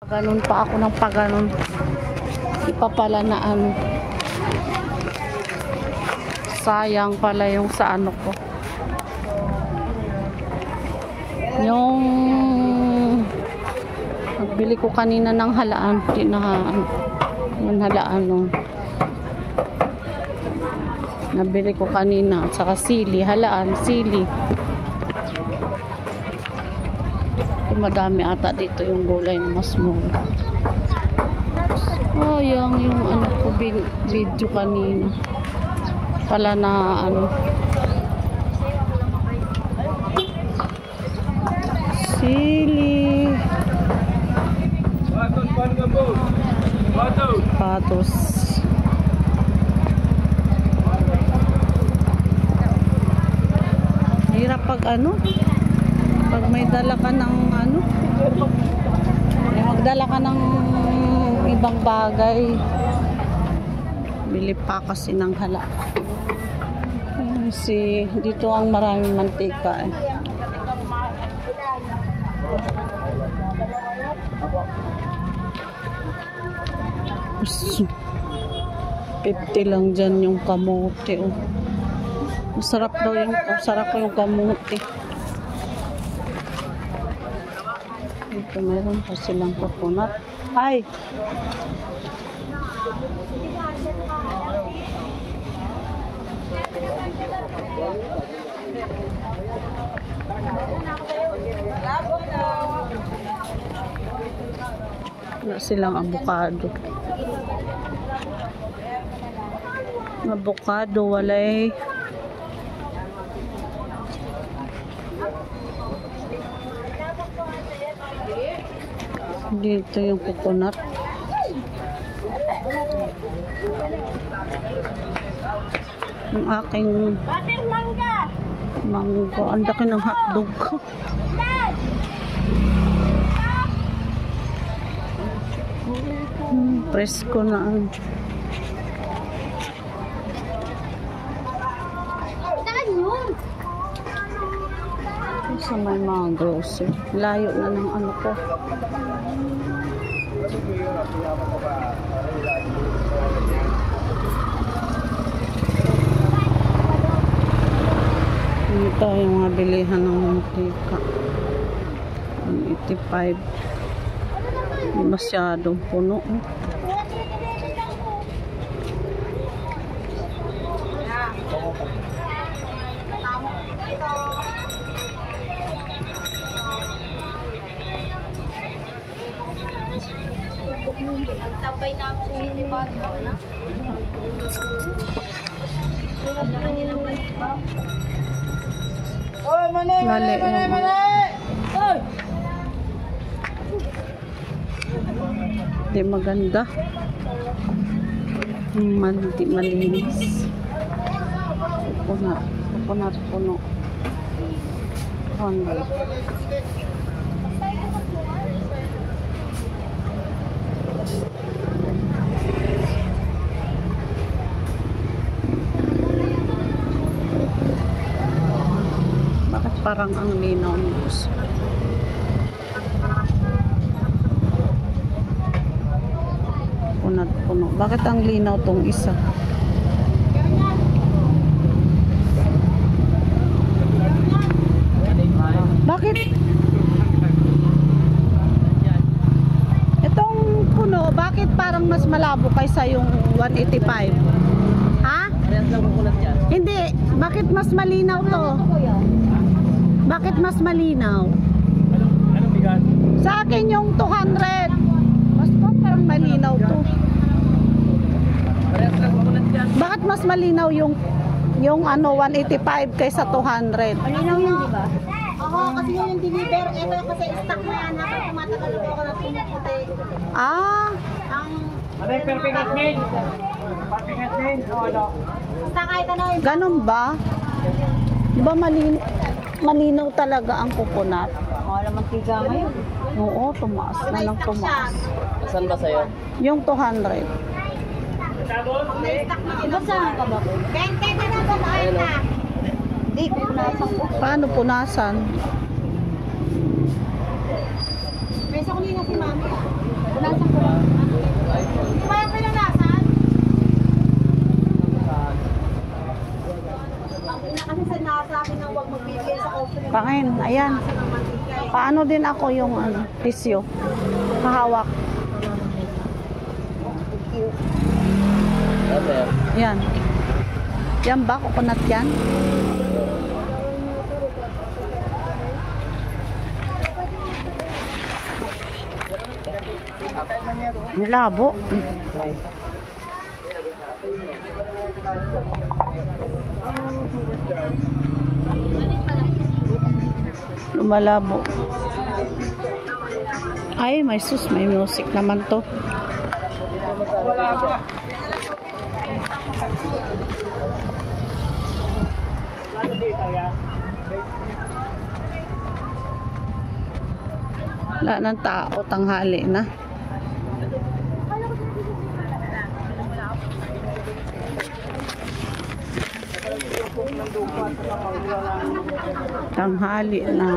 Paganon pa ako ng paganon. Ipa pala na ano. Sayang pala yung sa ano ko. Yung nagbili ko kanina ng halaan. Yung halaan no. Nabili ko kanina. At saka sili. Halaan. Sili. Madami ata dito yung gulay na mas mura. Oh, yung ano ko video kanina. Pala na ano. Sili. Patos. Hirap pag ano. Pag may dala ka ng ano, may magdala ka ng ibang bagay, bili pa kasi ng hala. Kasi dito ang maraming mantika eh. So, 50 lang dyan yung kamote oh. Masarap daw yung kamote. Ito meron pa silang coconut. Ay! Wala silang avocado. Avocado, walay. Dito yung coconut. Yung aking manggo. Ang laki ng hotdog. Presko na ang sa may mga grocery. Layo na ng ano ko. Ito yung mga bilihan ng mantika. 85. Masyadong puno. Sabay na ako sa sinibad ko na. Oy, mane! Oy! Hindi maganda. Hindi malinis. Coconut puno. Honda. Parang ang linaw nito. Puno. Bakit ang linaw tong isa? Bakit? Itong puno, bakit parang mas malabo kaysa yung 185? Ha? Hindi. Bakit mas malinaw to? Bakit mas malinaw? Anong bigat? Sa akin yung 200. Mas parang malinaw to. Bakit mas malinaw yung ano 185 kaysa 200? Malinaw yun, di ba? Oo, kasi yung deliver. Ito kasi stock na yan. Habang tumatagal ito ako na pumuputi. Ah. Ang... Ano yung perfect name? Perfect name? Ano? Basta kahit ano yung... Ganun ba? Di ba malinaw talaga ang coconut? Wala mantiga ngayon. Oo, tumaas na ng tumaas. Saan ba sa'yo? Yung 200. May stock na iba saan ka ba? Kaya na ba na? Hindi, punasan ko. Paano punasan? May isa ko nina si mami. Punasan ko lang. Kumain ka ng lasan? Kasi sa akin na huwag magbibigay sa customer. Pangin, ayan. Paano din ako yung tissue? Hahawak. Yan. Yan ba? Coconut yan? Labo. Lumalabo. Ay, may sus. May music naman to. Wala ng tao, tanghali na. Tanghali na.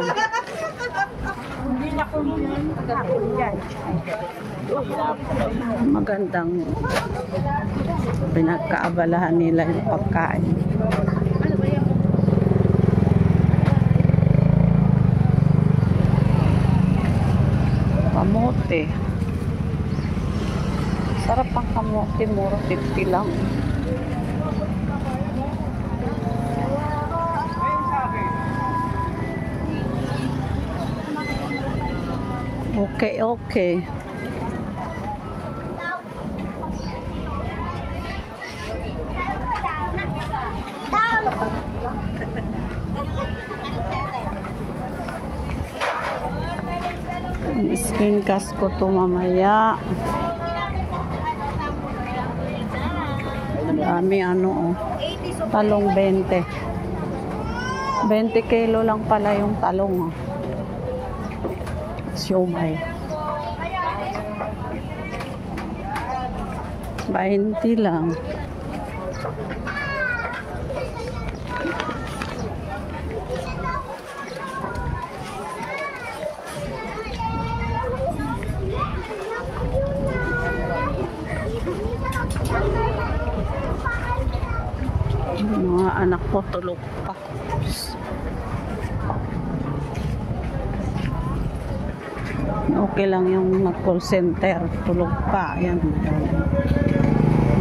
Magandang pinagkaabalahan nila yung pagkain. Kamote. Sarap ang kamote, mura 50 lang. Okay, okay. Screen cast ko to mamaya. Dami ano oh. Talong 20. 20 kilo lang pala yung talong oh. Siomay. 20 lang. Mga anak ko tulog pa. Okay lang yung nag-call center. Tulog pa. Ayan.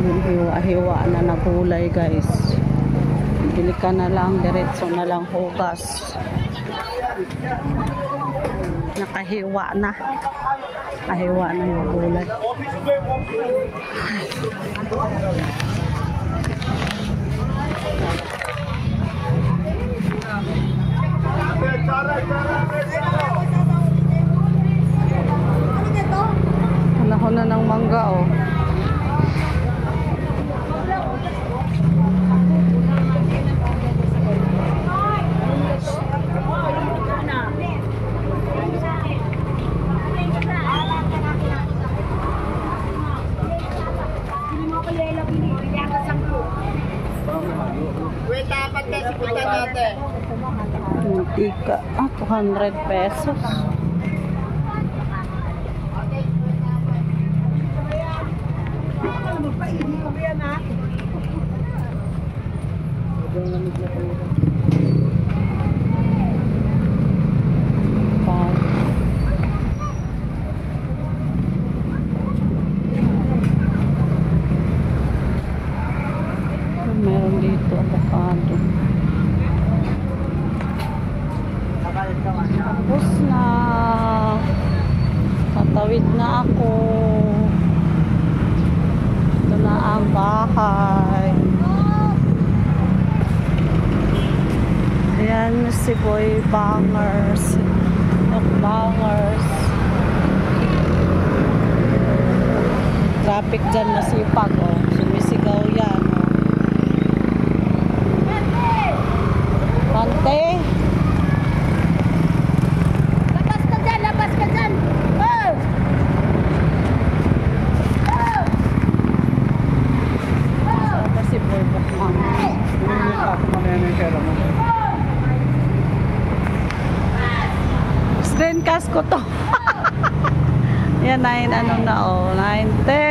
Yung hiwa-hiwa na nagulay guys. Bili ka na lang. Diretso na lang hugas. Nakahiwa na. Nakahiwa na yung gulay. Panahon na ng mangga oh. Tika, 200 pesos. Meron dito avocado. Tapos na. Tatawid na ako. Ito na ang bahay. Ayan si Boy Bangers. Bangers. Traffic dyan masipag oh. Sumisigaw yan oh. Pante. Labas ka dyan! Oh! Ito si Boy Bangers. Screencast ko to. Yan na yun, ano na oh, 9:10.